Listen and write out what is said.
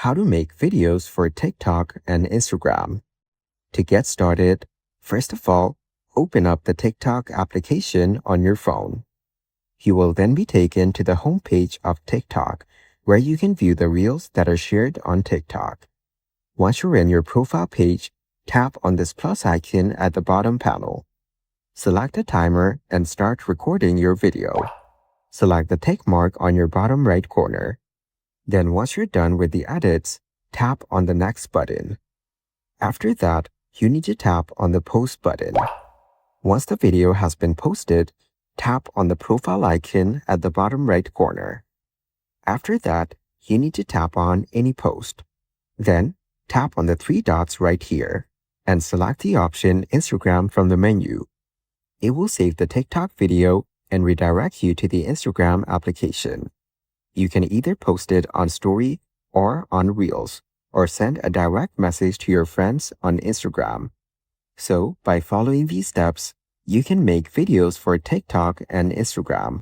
How to make videos for TikTok and Instagram. To get started, first of all, open up the TikTok application on your phone. You will then be taken to the homepage of TikTok, where you can view the reels that are shared on TikTok. Once you're in your profile page, tap on this plus icon at the bottom panel. Select a timer and start recording your video. Select the tick mark on your bottom right corner. Then once you're done with the edits, tap on the next button. After that, you need to tap on the post button. Once the video has been posted, tap on the profile icon at the bottom right corner. After that, you need to tap on any post. Then, tap on the three dots right here and select the option Instagram from the menu. It will save the TikTok video and redirect you to the Instagram application. You can either post it on Story or on Reels, or send a direct message to your friends on Instagram. So, by following these steps, you can make videos for TikTok and Instagram.